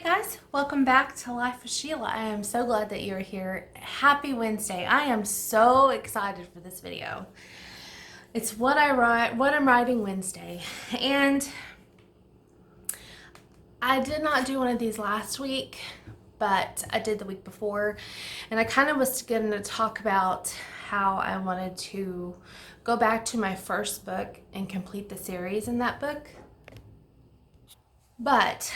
guys, welcome back to Life with Sheila. I am so glad that you're here. Happy Wednesday. I am so excited for this video. It's what I'm writing Wednesday. And I did not do one of these last week, but I did the week before. And I kind of was going to talk about how I wanted to go back to my first book and complete the series in that book. But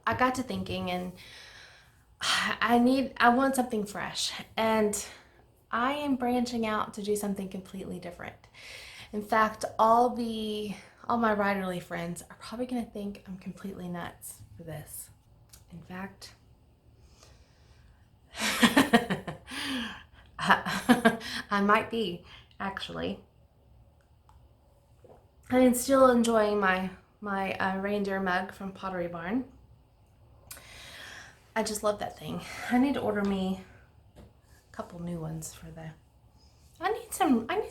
I got to thinking, and I want something fresh, and I am branching out to do something completely different. In fact, all my writerly friends are probably going to think I'm completely nuts for this. In fact, I might be, actually. I'm still enjoying my reindeer mug from Pottery Barn. I just love that thing. I need to order me a couple new ones for the. I need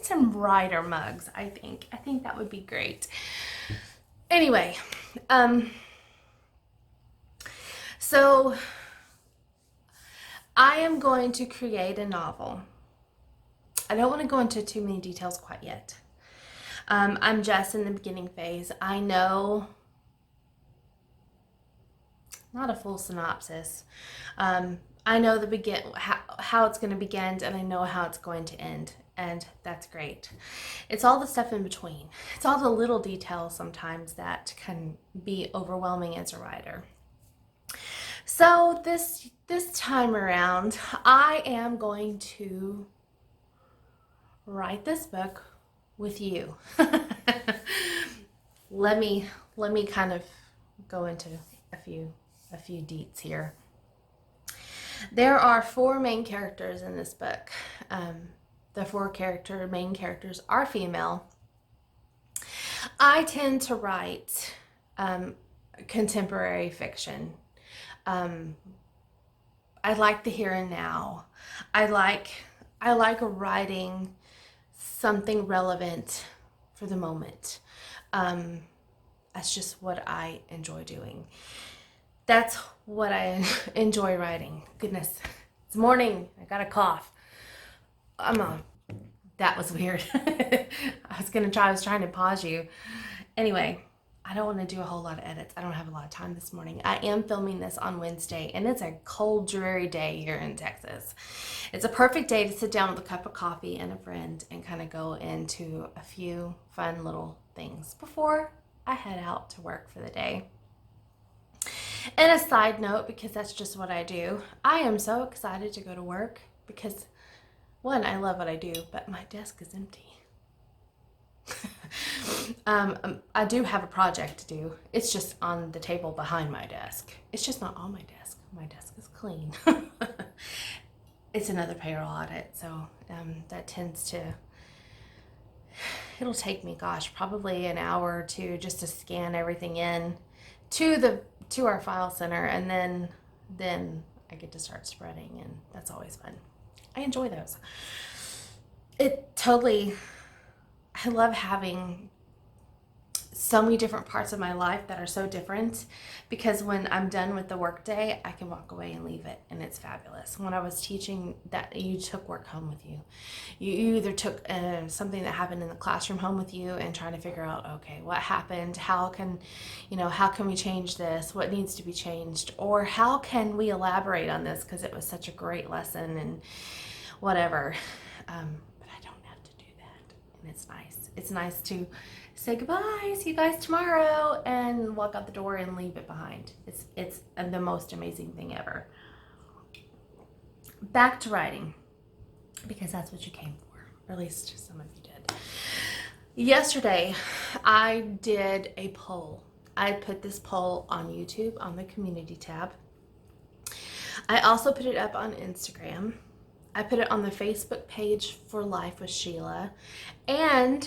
some writer mugs. I think that would be great. Anyway, so I am going to create a novel. I don't want to go into too many details quite yet. I'm just in the beginning phase. I know, not a full synopsis. I know how it's going to begin, and I know how it's going to end, and that's great. It's all the stuff in between. It's all the little details sometimes that can be overwhelming as a writer. So this time around, I am going to write this book with you. Let me kind of go into a few deets here. There are 4 main characters in this book. The 4 main characters are female. I tend to write contemporary fiction. I like the here and now. I like writing something relevant for the moment. That's just what I enjoy doing. That's what I enjoy writing. Goodness, it's morning. I got a cough. That was weird. I was trying to pause you. Anyway, I don't want to do a whole lot of edits. I don't have a lot of time this morning. I am filming this on Wednesday, and it's a cold, dreary day here in Texas. It's a perfect day to sit down with a cup of coffee and a friend and kind of go into a few fun little things before I head out to work for the day. And a side note, because that's just what I do, I am so excited to go to work because, one, I love what I do, but my desk is empty. I do have a project to do. It's just on the table behind my desk. It's just not on my desk. My desk is clean. It's another payroll audit, so that tends to, it'll take me, gosh, probably an hour or two just to scan everything in to our file center, and then I get to start spreading, and that's always fun. I enjoy those. I love having so many different parts of my life that are so different, because when I'm done with the workday, I can walk away and leave it, and it's fabulous. When I was teaching, that you took work home with you. You either took something that happened in the classroom home with you and trying to figure out, okay, what happened? How can we change this? What needs to be changed? Or how can we elaborate on this because it was such a great lesson and whatever. But I don't have to do that, and it's nice. It's nice to say goodbye, see you guys tomorrow, and walk out the door and leave it behind. It's the most amazing thing ever. Back to writing, because that's what you came for, or at least some of you did. Yesterday, I did a poll. I put this poll on YouTube on the community tab. I also put it up on Instagram. I put it on the Facebook page for Life with Sheila, and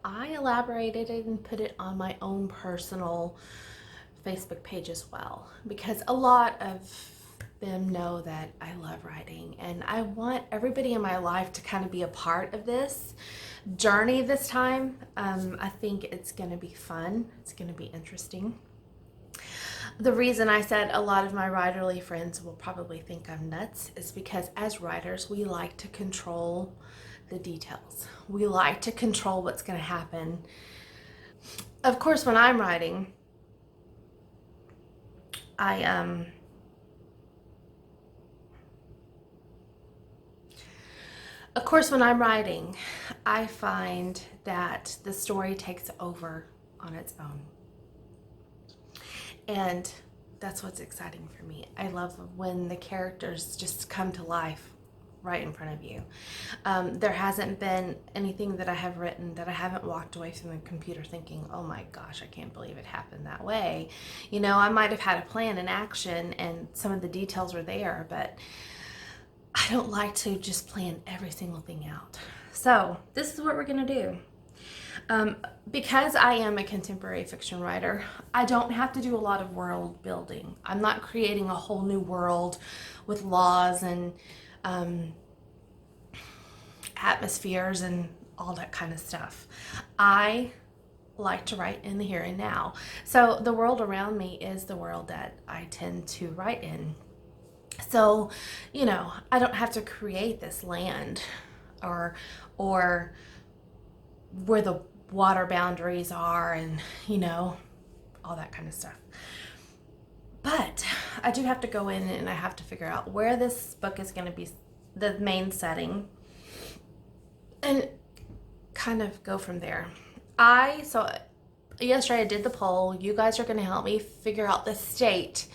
I elaborated it and put it on my own personal Facebook page as well, because a lot of them know that I love writing, and I want everybody in my life to kind of be a part of this journey this time. I think it's going to be fun. It's going to be interesting. The reason I said a lot of my writerly friends will probably think I'm nuts is because as writers, we like to control the details. We like to control what's going to happen. Of course, when I'm writing, I Of course, when I'm writing, I find that the story takes over on its own. And that's what's exciting for me. I love when the characters just come to life right in front of you. There hasn't been anything that I have written that I haven't walked away from the computer thinking, oh my gosh, I can't believe it happened that way. You know, I might have had a plan and action and some of the details were there, but I don't like to just plan every single thing out. So this is what we're gonna do. Because I am a contemporary fiction writer, I don't have to do a lot of world building. I'm not creating a whole new world with laws and atmospheres and all that kind of stuff. I like to write in the here and now. So the world around me is the world that I tend to write in. So, you know, I don't have to create this land or where the water boundaries are and, you know, all that kind of stuff. But I do have to go in and I have to figure out where this book is going to be, the main setting, and kind of go from there. So yesterday I did the poll. You guys are going to help me figure out the state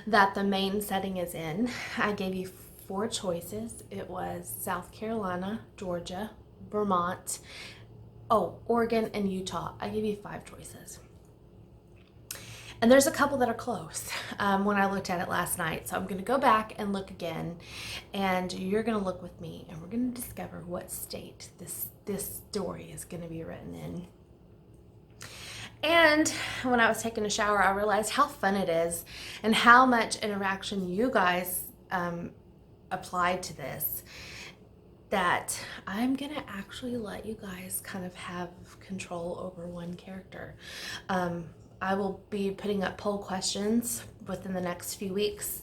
that the main setting is in. I gave you 4 choices. It was South Carolina, Georgia, Vermont, Oregon, and Utah. I gave you 5 choices. And there's a couple that are close when I looked at it last night. So I'm going to go back and look again, and you're going to look with me, and we're going to discover what state this story is going to be written in. And when I was taking a shower, I realized how fun it is and how much interaction you guys applied to this, that I'm gonna actually let you guys kind of have control over one character. I will be putting up poll questions within the next few weeks.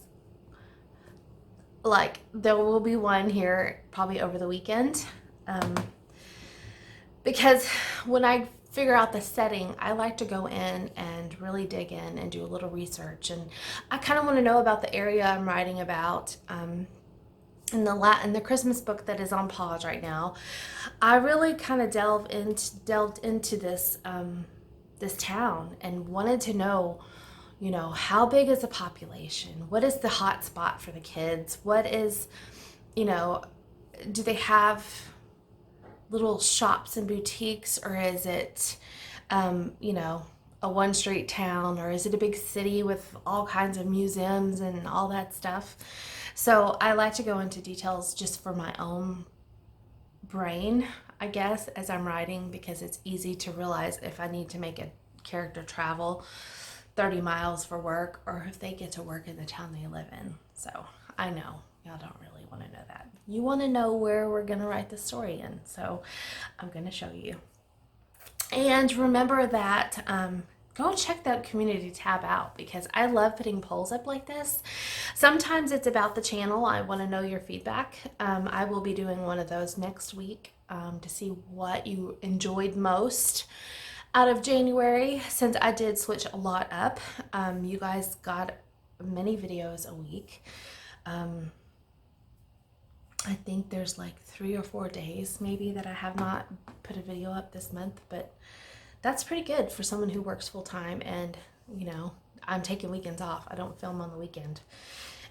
Like, there will be one here probably over the weekend. Because when I figure out the setting, I like to go in and really dig in and do a little research. And I kind of want to know about the area I'm writing about. In the Christmas book that is on pause right now, I really kind of delved into this this town and wanted to know, you know, how big is the population? What is the hot spot for the kids? What is, you know, do they have little shops and boutiques, or is it, you know, a one street town, or is it a big city with all kinds of museums and all that stuff? So I like to go into details just for my own brain, I guess, as I'm writing, because it's easy to realize if I need to make a character travel 30 miles for work, or if they get to work in the town they live in. So I know y'all don't really want to know that. You want to know where we're going to write the story in. So I'm going to show you. And remember that go check that community tab out, because I love putting polls up like this. Sometimes it's about the channel. I want to know your feedback. I will be doing one of those next week to see what you enjoyed most out of January, since I did switch a lot up. You guys got many videos a week. I think there's like 3 or 4 days maybe that I have not put a video up this month, but that's pretty good for someone who works full time. And, you know, I'm taking weekends off. I don't film on the weekend.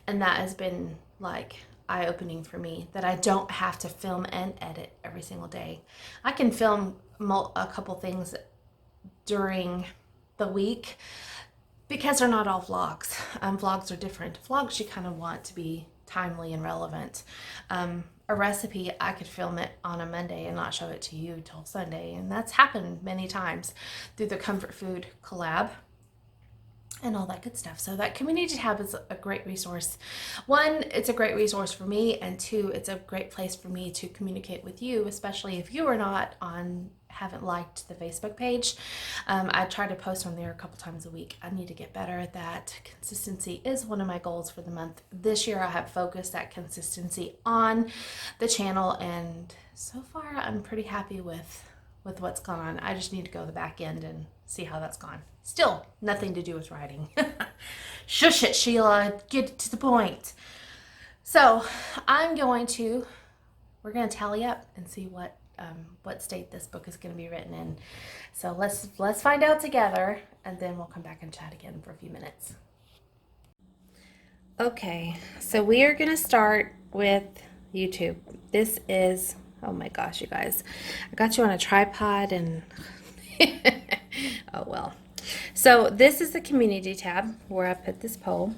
And that has been like eye-opening for me, that I don't have to film and edit every single day. I can film a couple things during the week because they're not all vlogs. Vlogs are different. Vlogs you kind of want to be timely and relevant. A recipe, I could film it on a Monday and not show it to you till Sunday, and that's happened many times through the comfort food collab and all that good stuff. So that community tab is a great resource. 1, it's a great resource for me, and 2, it's a great place for me to communicate with you, especially if you are not on haven't liked the Facebook page. I try to post on there a couple times a week. I need to get better at that. Consistency is one of my goals for the month. This year I have focused that consistency on the channel, and so far I'm pretty happy with what's gone on. I just need to go to the back end and see how that's gone. Still nothing to do with writing. Shush it, Sheila, get to the point. So we're going to tally up and see what state this book is going to be written in. So let's find out together, and then we'll come back and chat again for a few minutes. Okay, so we are going to start with YouTube. This is, oh my gosh, you guys, I got you on a tripod and oh well. So this is the community tab where I put this poll.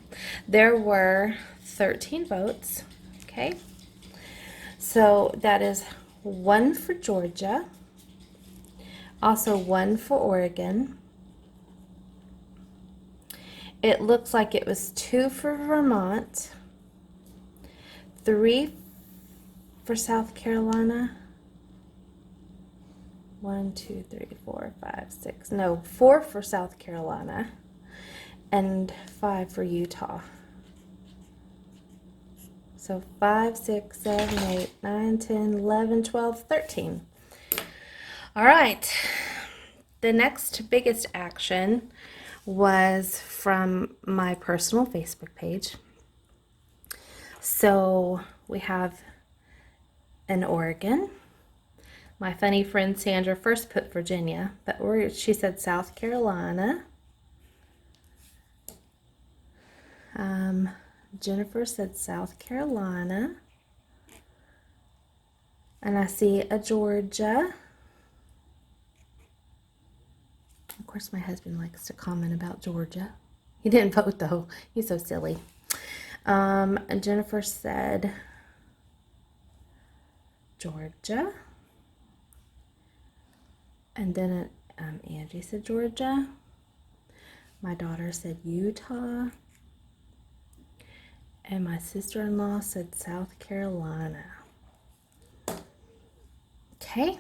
There were 13 votes. Okay, so that is 1 for Georgia, also 1 for Oregon. It looks like it was 2 for Vermont, 3 for South Carolina. 1, 2, 3, 4, 5, 6. No, 4 for South Carolina and 5 for Utah. So 5, 6, 7, 8, 9, 10, 11, 12, 13. All right. The next biggest action was from my personal Facebook page. So we have in Oregon. My funny friend Sandra first put Virginia, but she said South Carolina. Jennifer said South Carolina. And I see a Georgia. Of course, my husband likes to comment about Georgia. He didn't vote, though. He's so silly. And Jennifer said Georgia. And then Angie said Georgia. My daughter said Utah. And my sister-in-law said South Carolina. Okay.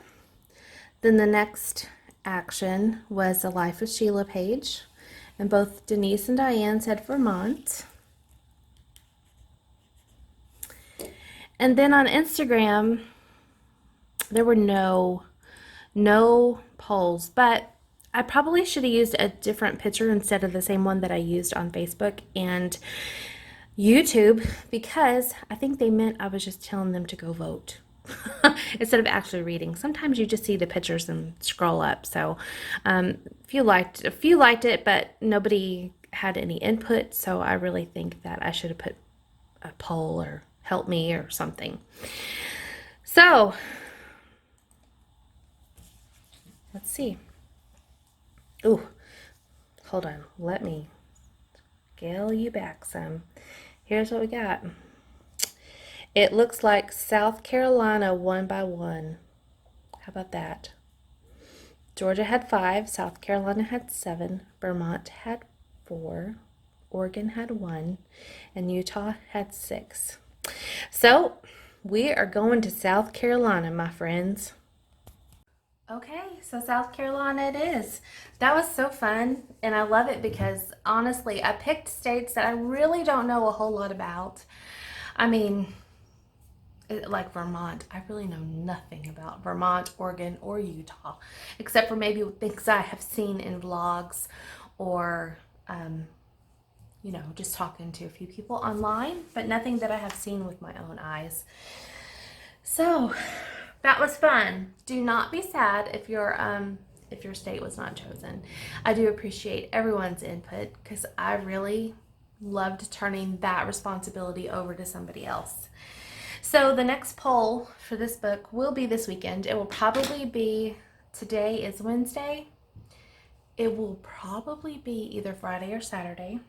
Then the next action was the Life of Sheila page. And both Denise and Diane said Vermont. And then on Instagram, there were no polls, but I probably should have used a different picture instead of the same one that I used on Facebook and YouTube, because I think they meant I was just telling them to go vote instead of actually reading. Sometimes you just see the pictures and scroll up. So a few liked it, but nobody had any input. So I really think that I should have put a poll or help me or something. So let's see. Ooh, hold on. Let me scale you back some. Here's what we got. It looks like South Carolina won by 1. How about that? Georgia had 5. South Carolina had 7. Vermont had 4. Oregon had 1. And Utah had 6. So we are going to South Carolina, my friends. Okay, so South Carolina it is. That was so fun, and I love it because, honestly, I picked states that I really don't know a whole lot about. I mean, like Vermont, I really know nothing about Vermont, Oregon, or Utah, except for maybe things I have seen in vlogs or, just talking to a few people online, but nothing that I have seen with my own eyes. So that was fun. Do not be sad if your state was not chosen. I do appreciate everyone's input because I really loved turning that responsibility over to somebody else. So the next poll for this book will be this weekend. It will probably be, today is Wednesday. It will probably be either Friday or Saturday.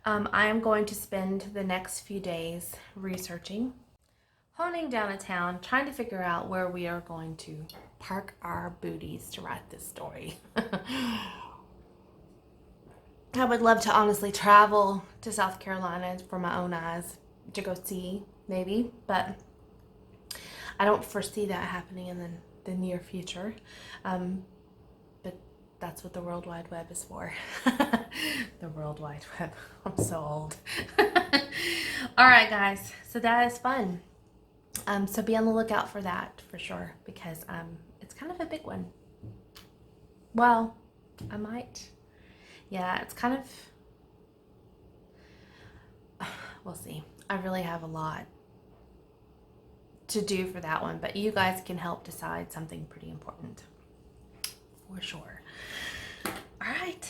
I am going to spend the next few days researching, honing down a town, trying to figure out where we are going to park our booties to write this story. I would love to honestly travel to South Carolina for my own eyes to go see, maybe, but I don't foresee that happening in the the near future. But that's what the World Wide Web is for. The World Wide Web. I'm so old. All right, guys. So that is fun. So be on the lookout for that for sure, because it's kind of a big one. Well, I might. Yeah, it's kind of, we'll see. I really have a lot to do for that one, but you guys can help decide something pretty important for sure. All right,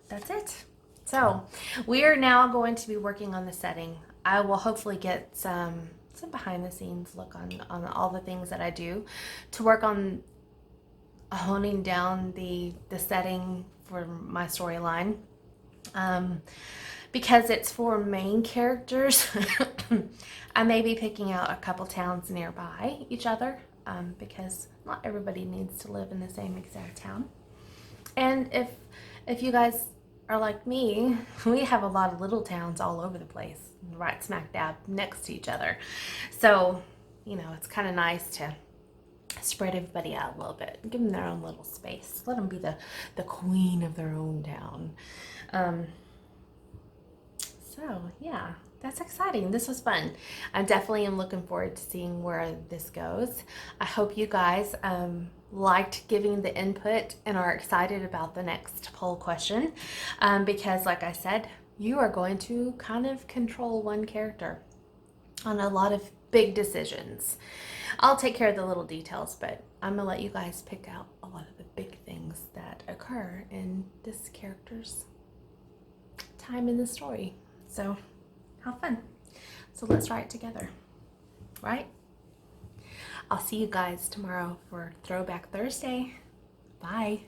that's it. So we are now going to be working on the setting. I will hopefully get some behind the scenes look on all the things that I do to work on honing down the setting for my storyline. Because it's for main characters, I may be picking out a couple towns nearby each other, because not everybody needs to live in the same exact town. And if you guys are like me, we have a lot of little towns all over the place, right smack dab next to each other. So, you know, it's kind of nice to spread everybody out a little bit, give them their own little space, let them be the queen of their own town. So yeah, that's exciting. This was fun. I definitely am looking forward to seeing where this goes. I hope you guys liked giving the input and are excited about the next poll question, because like I said, you are going to kind of control one character on a lot of big decisions. I'll take care of the little details, but I'm gonna let you guys pick out a lot of the big things that occur in this character's time in the story. So how fun. So let's write together, right? I'll see you guys tomorrow for Throwback Thursday. Bye.